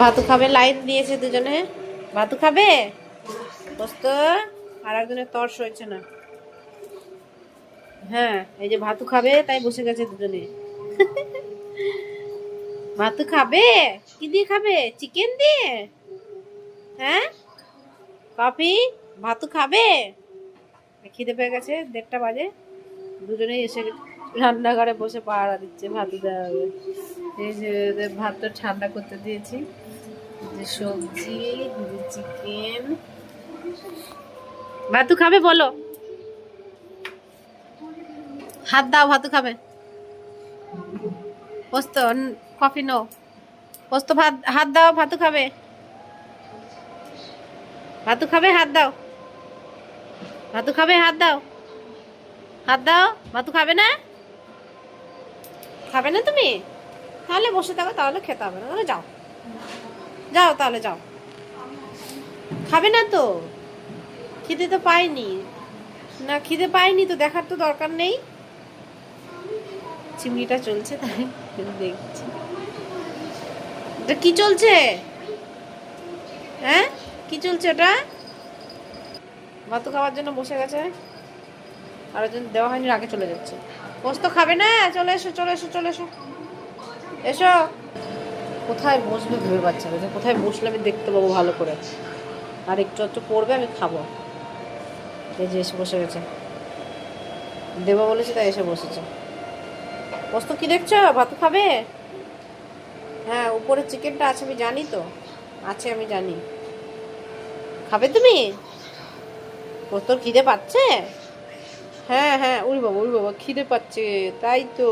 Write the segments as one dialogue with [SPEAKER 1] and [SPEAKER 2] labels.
[SPEAKER 1] ভাতু খাবে, লাইন দিয়েছে দুজনে। ভাতু খাবে বসতো, আর একজনের তর্স হয়েছে না। হ্যাঁ, এই যে ভাতু খাবে তাই বসে গেছে দুজনে। ভাতু খাবে, কি দিয়ে খাবে? চিকেন দিয়ে? হ্যাঁ কফি, ভাতু খাবে? খিদে পেয়ে গেছে, 1:30 বাজে। দুজনেই এসে রান্নাঘরে বসে পাহারা দিচ্ছে, ভাতু দেওয়া হবে। এই যে ওদের ভাতটা ঠান্ডা করতে দিয়েছি, যে সবজি, যে চিকেন। ভাতু খাবে বলো, হাত দাও, ভাতু খাবে। পোস্ত, কফি নো। পোস্ত, ভাত, হাত দাও, ভাতু খাবে। ভাতু খাবে, হাত দাও। ভাতু খাবে, হাত দাও। হাত দাও। ভাতু খাবে না? খাবে না তুমি? তাহলে বসে থাকো, তাহলে খেতে হবে না, তাহলে যাও। যাও তাহলে, যাও। খাবে না তো? খিদে তো পাইনি। না, খিদে পাইনি তো, দেখার তো দরকার নেই। চিমনিটা চলছে তাই দেখছি। এটা কি চলছে? হ্যাঁ, কি চলছে ওটা? ভাত খাওয়ার জন্য বসে গেছে, আর ওজন দেওয়া হয়নি, আগে চলে যাচ্ছে। পোস্ত খাবে না? চলে এসো, চলে এসো, চলে এসো, এসো। কোথায় বসবে ভেবে পাচ্ছে না, কোথায় বসলে আমি দেখতে পাবো ভালো করে, আর একটু একটু পড়বে, আমি খাবো। এই যে এসে বসে গেছে, দেবো বলেছি তাই এসে বসেছে। পোস্ত কি দেখছো? ভাত খাবে? হ্যাঁ, উপরে চিকেনটা আছে, আমি জানি তো, আছে আমি জানি। খাবে তুমি? পোস্তর খিদে পাচ্ছে? হ্যাঁ হ্যাঁ, উড়ি বাবা, উড়ি বাবা, খিদে পাচ্ছে, তাই তো।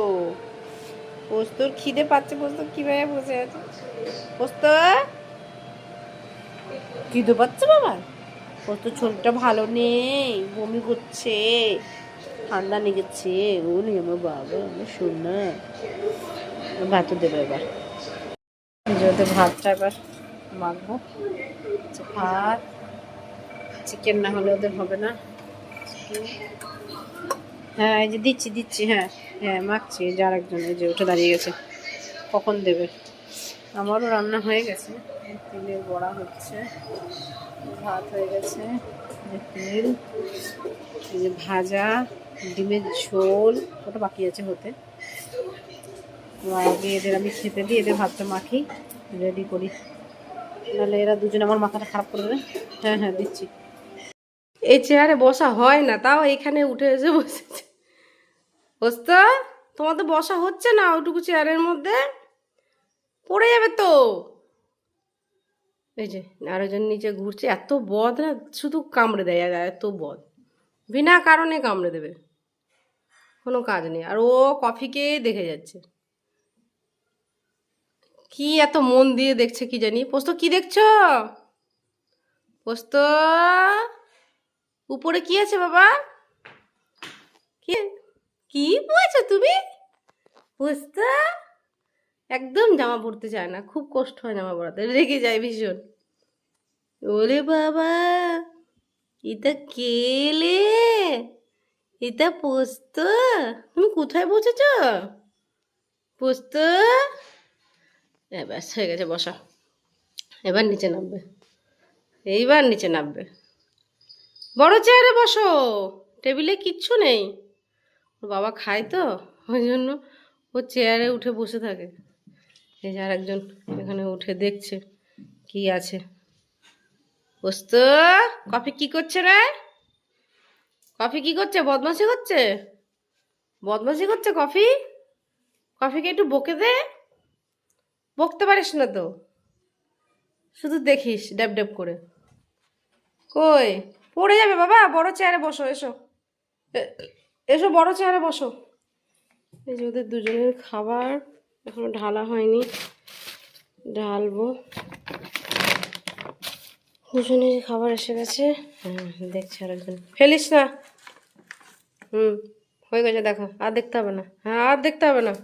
[SPEAKER 1] পোস্তর খিদে পাচ্ছে, পোস্ত কিভাবে বসে আছে। পোস্ত খিদে পাচ্ছে বাবা। পোস্ত শরীরটা ভালো নেই, বমি করছে, ঠান্ডা লেগেছে। ও নি আমার বাবা, আমার শোনা। ভাত দেবে এবার, যেহেতু ভাতটা এবার মাখবো। ভাত, চিকেন না হলে ওদের হবে না। হ্যাঁ, এই যে দিচ্ছি দিচ্ছি, হ্যাঁ হ্যাঁ মাখছি। যার একজন এই যে উঠে দাঁড়িয়ে গেছে, কখন দেবে। আমারও রান্না হয়ে গেছে, তেলের বড়া হচ্ছে, ভাত হয়ে গেছে, তেল, এই যে ভাজা, ডিমের ঝোল, ওটা বাকি আছে হতে। আগে এদের আমি খেতে দিই, এদের ভাতটা মাখি, রেডি করি, নাহলে এরা দুজনে আমার মাথাটা খারাপ করে দেবে। হ্যাঁ হ্যাঁ দিচ্ছি। এই চেয়ারে বসা হয় না, তাও এখানে উঠে এসে বসেছে। বসতো, তোমার তো বসা হচ্ছে না ওইটুকু চেয়ারের মধ্যে, পড়ে যাবে তো। এই যে আরেকজন নিচে ঘুরছে, এত বদ না, শুধু কামড়ে দেয়, এত বদ, বিনা কারণে কামড়ে দেবে, কোনো কাজ নেই। আর ও কফিকেই দেখে যাচ্ছে, কি এত মন দিয়ে দেখছে কি জানি। পোস্ত কি দেখছো? পোস্ত, উপরে কি আছে বাবা? কি, কি বলছো তুমি? পোস্ত একদম জামা পরতে চায় না, খুব কষ্ট হয় জামা পরাতে, রেগে যায় ভীষণ। ওরে বাবা, এটা কেলে, এটা পোস্ত, তুমি কোথায় বসেছ? পোস্ত, ব্যাস হয়ে গেছে বসা, এবার নিচে নামবে, এইবার নিচে নামবে। বড় চেয়ারে বসো, টেবিলে কিচ্ছু নেই। ওর বাবা খায় তো, ওই জন্য ও চেয়ারে উঠে বসে থাকে। এই যে আর একজন এখানে উঠে দেখছে কি আছে। পোস্ত, কফি কি করছে রে? কফি কি করছে? বদমাশি করছে, বদমাশি করছে কফি। কফিকে একটু বকে দে, বকতে পারিস না তো, শুধু দেখিস ড্যাব ড্যাব করে। কই, পড়ে যাবে বাবা, বড় চেয়ারে বসো, এসো, এসো বড় চেয়ারে বসো। এই যে ওদের দুজনের খাবার এখনো ঢালা হয়নি, ঢালবো। দুজনের খাবার এসে গেছে। হ্যাঁ দেখছি আর একজন, ফেলিস না। হুম, হয়ে গেছে, দেখো আর দেখতে হবে না, হ্যাঁ আর দেখতে হবে না।